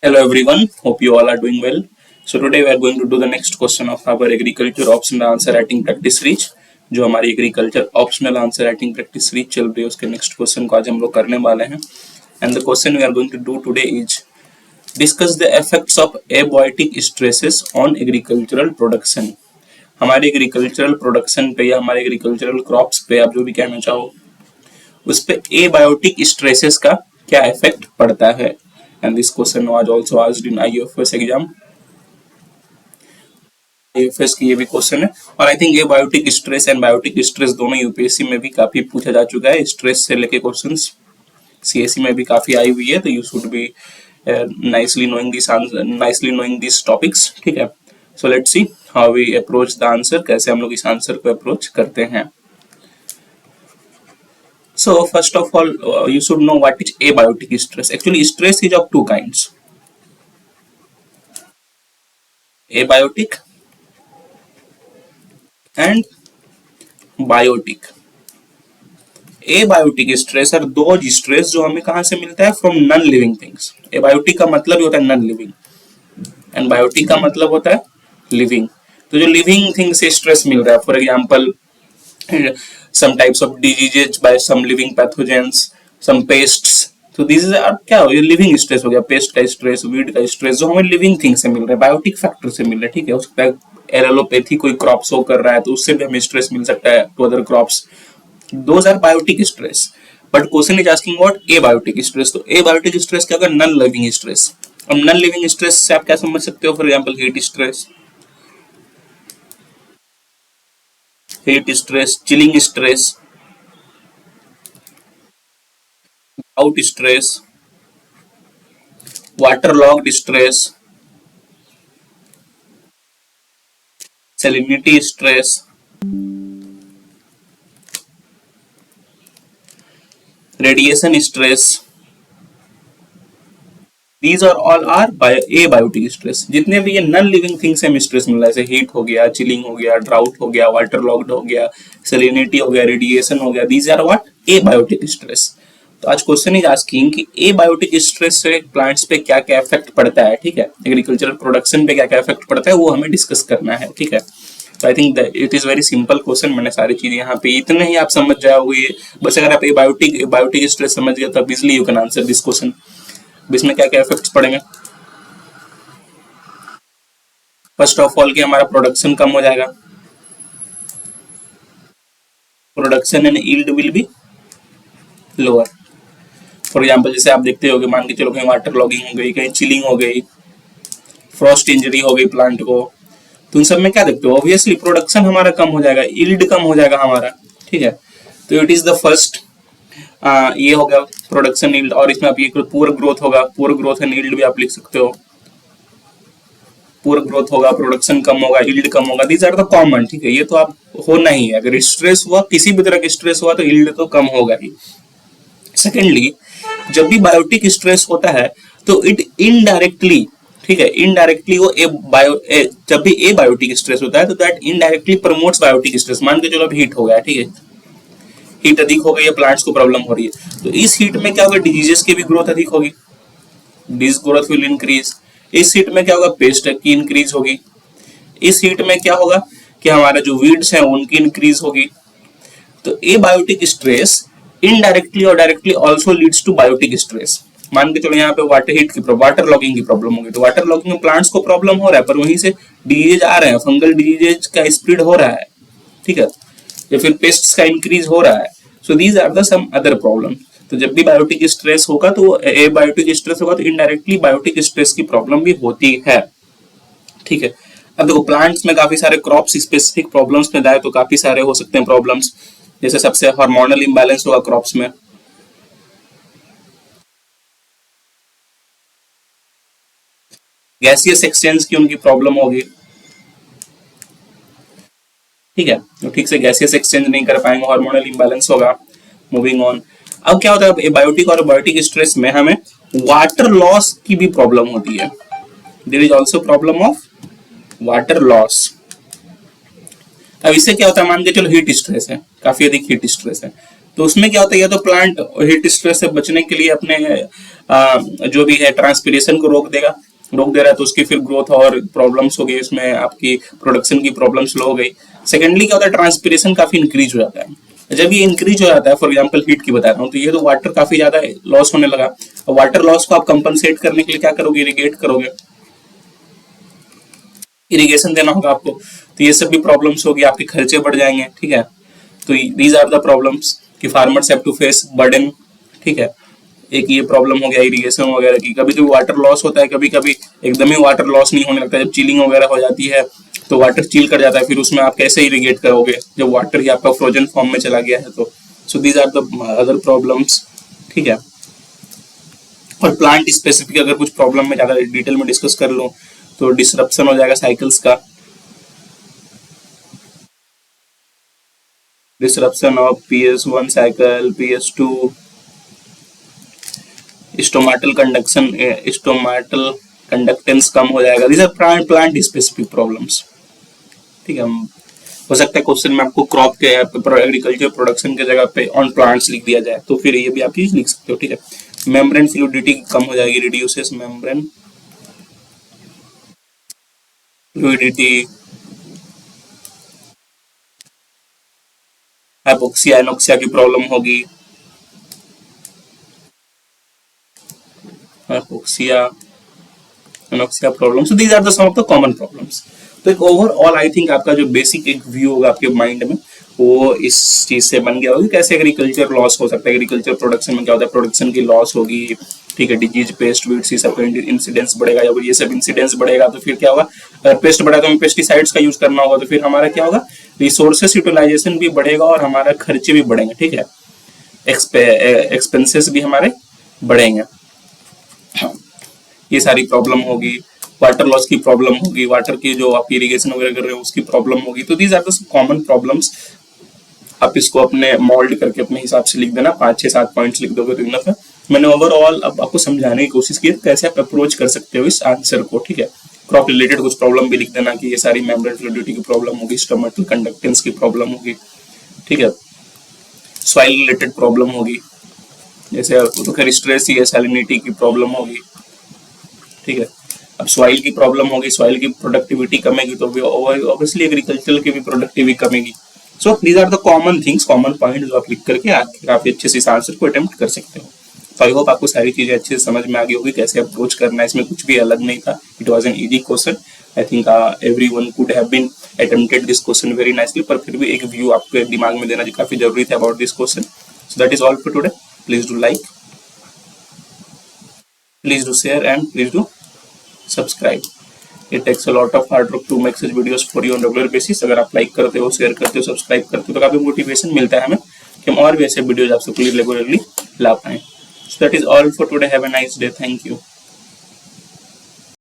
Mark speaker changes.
Speaker 1: Hello everyone, hope you all are doing well. So today we are going to do the next question of our agriculture optional answer writing practice series. जो हमारी agriculture optional answer writing practice series चल रही है उसके next question को आज हम लोग करने वाले हैं. And the question we are going to do today is discuss the effects of abiotic stresses on agricultural production. हमारे एग्रीकल्चरल प्रोडक्शन पे या हमारे एग्रीकल्चरल क्रॉप्स पे आप जो भी कहना चाहो उस पे एबायोटिक स्ट्रेसेस का क्या इफेक्ट पड़ता है. And this question was also asked in IFS exam. IFS की ये भी क्वेश्चन है और आई थिंक ये biotic stress and biotic stress दोनों यूपीएससी में भी काफी पूछा जा चुका है. स्ट्रेस से लेके क्वेश्चंस सीएससी में भी काफी आई हुई है, तो you should be nicely knowing these topics. ठीक है, so let's see how we approach the answer. कैसे हम लोग इस आंसर को अप्रोच करते हैं. So first of all, you should know what is abiotic stress. Actually, stress is of two kinds: abiotic and biotic. Abiotic stress are those stress जो हमें कहाँ से मिलता है? From non-living things. Abiotic का मतलब ही होता है non-living, and biotic का मतलब होता है living. तो जो living things से stress मिल रहा है, for example, some types of diseases by some living pathogens, some pests. So these are क्या हो, ये living stress हो गया. पेस्ट का स्ट्रेस, वीड का स्ट्रेस जो हमें लिविंग थिंग से मिल रहा है, बायोटिक फैक्टर से मिल रहा है. ठीक है, हो सकता है एलोपैथी कोई क्रॉप शो कर रहा है तो उससे भी हमें स्ट्रेस मिल सकता है to other crops. Those are biotic stress. But question is asking about abiotic stress. तो एबायोटिक स्ट्रेस क्या होगा? Non living stress. और नॉन लिविंग स्ट्रेस से आप क्या समझ सकते हो? For example heat stress, chilling stress, drought stress, water logged stress, salinity stress, radiation stress. These are all are abiotic stress. जितने भी ये नॉन लिविंग थिंग्स हमें स्ट्रेस मिल रहा है, जैसे हीट हो गया, चिलिंग हो गया, ड्राउट हो गया, वाटर लॉग्ड हो गया, सैलिनिटी हो गया, रेडिएशन हो गया, these are what abiotic stress. तो आज क्वेश्चन इज आस्किंग कि एबायोटिक स्ट्रेस से प्लांट्स पे क्या क्या इफेक्ट पड़ता है. ठीक है, एग्रीकल्चरल प्रोडक्शन पे क्या क्या इफेक्ट पड़ता है वो हमें डिस्कस करना है. ठीक है, तो I think it is very simple question. मैंने सारी चीजें यहाँ पे इतने ही आप समझ जाओगे. बस अगर आप बायोटिक स्ट्रेस समझ गए तो easily you can answer this question. इसमें क्या क्या इफेक्ट्स पड़ेंगे? फर्स्ट ऑफ ऑल कि हमारा प्रोडक्शन कम हो जाएगा. Production and yield will be lower. For example जैसे आप देखते होगे, मान के चलो कहीं वाटर लॉगिंग हो गई, कहीं चिलिंग हो गई, फ्रॉस्ट इंजरी हो गई प्लांट को, तो उन सब में क्या देखते हो? ऑब्वियसली प्रोडक्शन हमारा कम हो जाएगा, यील्ड कम हो जाएगा हमारा. ठीक है, तो इट इज द फर्स्ट. ये हो गया प्रोडक्शन यील्ड. और इसमें आप ये पुअर ग्रोथ होगा, पुअर ग्रोथ एंड यील्ड भी आप लिख सकते हो. पुअर ग्रोथ होगा, प्रोडक्शन कम होगा, यील्ड कम होगा. These are the common. ठीक है, ये तो आप होना ही है. अगर स्ट्रेस हुआ, किसी भी तरह का स्ट्रेस हुआ, तो यील्ड तो कम होगा ही. सेकेंडली, जब भी बायोटिक स्ट्रेस होता है तो इट इनडायरेक्टली, ठीक है, इनडायरेक्टली वो जब भी ए बायोटिक स्ट्रेस होता है तो that indirectly promotes biotic stress. मान के चलो अब हीट हो गया, ठीक है, हीट अधिक हो गई है, प्लांट्स को प्रॉब्लम हो रही है, तो इस हीट में क्या होगा? डिजीजेस की भी ग्रोथ अधिक होगी, डिजीज ग्रोथ विल इंक्रीज. इस हीट में क्या होगा? पेस्ट की इंक्रीज होगी. इस हीट में क्या होगा कि हमारा जो वीड्स हैं उनकी इंक्रीज होगी. तो ए बायोटिक स्ट्रेस इनडायरेक्टली और directly also leads to biotic stress. मान के चलो यहाँ पे वाटर लॉगिंग की प्रॉब्लम होगी, तो वाटर लॉगिंग में प्लांट्स को प्रॉब्लम हो रहा है, पर वहीं से डिजीज आ रहे हैं, फंगल डिजीजेज का स्प्रेड हो रहा है. ठीक है, या फिर पेस्ट्स का इंक्रीज हो रहा है. So these are the some other problem. तो जब भी बायोटिक स्ट्रेस होगा तो एबायोटिक स्ट्रेस होगा तो इनडायरेक्टली बायोटिक स्ट्रेस की प्रॉब्लम भी होती है. ठीक है, अब देखो प्लांट्स में काफी सारे क्रॉप्स स्पेसिफिक प्रॉब्लम्स में जाए तो काफी सारे हो सकते हैं प्रॉब्लम्स. जैसे सबसे हार्मोनल इंबैलेंस होगा क्रॉप्स में, गैसियस एक्सचेंज की उनकी प्रॉब्लम होगी. ठीक है, तो ठीक से गैसियस एक्सचेंज नहीं कर पाएंगे, हार्मोनल इंबैलेंस होगा. मूविंग ऑन, अब क्या होता है एबायोटिक और बायोटिक स्ट्रेस में हमें वाटर लॉस की भी प्रॉब्लम होती है. There is also problem of water loss. अब इससे क्या होता है? मान के चलो हीट स्ट्रेस है, काफी अधिक हीट स्ट्रेस है, तो उसमें क्या होता है, या तो प्लांट हीट स्ट्रेस से बचने के लिए अपने जो भी है ट्रांसपीरेशन को रोक दे रहा है, तो उसकी फिर ग्रोथ और प्रॉब्लम्स हो गई, उसमें आपकी प्रोडक्शन की प्रॉब्लम स्लो हो गई। सेकेंडली क्या होता है, ट्रांसपीरेशन काफी इंक्रीज हो जाता है। जब ये इंक्रीज हो जाता है, फॉर एग्जांपल हीट की बता रहा हूँ, तो ये तो वाटर काफी ज्यादा लॉस होने लगा। वाटर लॉस को आप कंपनसेट करने के लिए क्या करोगे, इरिगेट करोगे, इरिगेशन देना होगा आपको, तो ये सब भी प्रॉब्लम्स होगी, आपके खर्चे बढ़ जाएंगे, ठीक है। तो दीज आर द प्रॉब्लम्स कि farmers have to face burden, ठीक है। एक ये प्रॉब्लम हो गया इरिगेशन वगैरह की। कभी कभी वाटर लॉस होता है, कभी कभी एकदम ही वाटर लॉस नहीं होने लगता, जब चिलिंग वगैरह हो जाती है तो वाटर चिल कर जाता है, फिर उसमें आप कैसे इरिगेट करोगे जब वाटर ही आपका फ्रोजन फॉर्म में चला गया है। तो so these are the other problems, ठीक है। और प्लांट स्पेसिफिक अगर कुछ प्रॉब्लम में ज्यादा डिटेल में डिस्कस कर लूं तो डिसरप्शन हो जाएगा साइकिल्स का, disruption of PS1 cycle, PS2, stomatal conduction, stomatal conductance कम हो जाएगा। These are plant specific problems, ठीक है। हो सकता है क्वेश्चन में आपको क्रॉप के एग्रीकल्चर प्रोडक्शन के जगह पे ऑन प्लांट्स लिख दिया जाए, तो फिर ये भी आप चीज लिख सकते हो, ठीक है। मेम्ब्रेन फ्लूइडिटी कम हो जाएगी, reduces membrane fluidity, hypoxia anoxia की प्रॉब्लम होगी, hypoxia anoxia problem. So these are the some of the common problems. तो एक ओवरऑल आई थिंक आपका जो बेसिक एक व्यू होगा आपके माइंड में वो इस चीज से बन गया होगा कि कैसे एग्रीकल्चर लॉस हो सकता है, एग्रीकल्चर प्रोडक्शन में क्या होता है, प्रोडक्शन की लॉस होगी, ठीक है। डिजीज, पेस्ट, वीड्स, ये सब इंसिडेंस बढ़ेगा, जब ये सब इंसिडेंस बढ़ेगा तो फिर क्या होगा, अगर पेस्ट बढ़ा तो हमें पेस्टिसाइड्स का यूज करना होगा, तो फिर हमारा क्या होगा, रिसोर्सेस यूटिलाइजेशन भी बढ़ेगा और हमारा खर्चे भी बढ़ेंगे, ठीक है। एक्सपेंसेस भी हमारे बढ़ेंगे, ये सारी प्रॉब्लम होगी। वाटर लॉस की प्रॉब्लम होगी, वाटर की जो आप इरिगेशन वगैरह कर रहे हो उसकी प्रॉब्लम होगी। तो these are the common problems. आप इसको अपने मोल्ड करके अपने हिसाब से लिख देना, 5-6-7 पॉइंट्स लिख दोगे तो इनफ है। मैंने ओवरऑल अब आपको समझाने की कोशिश की कैसे आप अप्रोच कर सकते हो इस आंसर को, ठीक है। क्रॉप रिलेटेड कुछ प्रॉब्लम भी लिख देना कि ये सारी मेम्ब्रेन फ्लूइडिटी की प्रॉब्लम होगी, स्टोमेटल कंडक्टेंस की प्रॉब्लम होगी, ठीक है। सॉइल रिलेटेड प्रॉब्लम होगी, जैसे तो खैर स्ट्रेस ही है, सैलिनिटी की प्रॉब्लम होगी, ठीक है। अब सॉइल की प्रॉब्लम होगी, सॉइल की प्रोडक्टिविटी कमेगी तो ऑब्वियसली एग्रीकल्चर की भी प्रोडक्टिविटी कमेगी। So these are the common things, common point जो आप लिख करके काफी अच्छे से इस आंसर को अटेम्प्ट कर सकते हो। तो आई होप आपको सारी चीजें अच्छे से समझ में आ गई होगी कैसे अप्रोच करना है, इसमें कुछ भी अलग नहीं था। It was an easy question. I think everyone could have been attempted this question very nicely, पर फिर भी एक व्यू आपके दिमाग में देना काफी जरूरी था about this question. So that is all for today. Please do like, please do share and please do subscribe. It takes a lot of hard work to make such videos for you on regular basis। अगर आप like करते हो, share करते हो, subscribe करते हो तो काफी मोटिवेशन मिलता है हमें कि हम और भी ऐसे वीडियोज आपसे रेगुलरली ला पाएं। So that is all for today. Have a nice day. Thank you.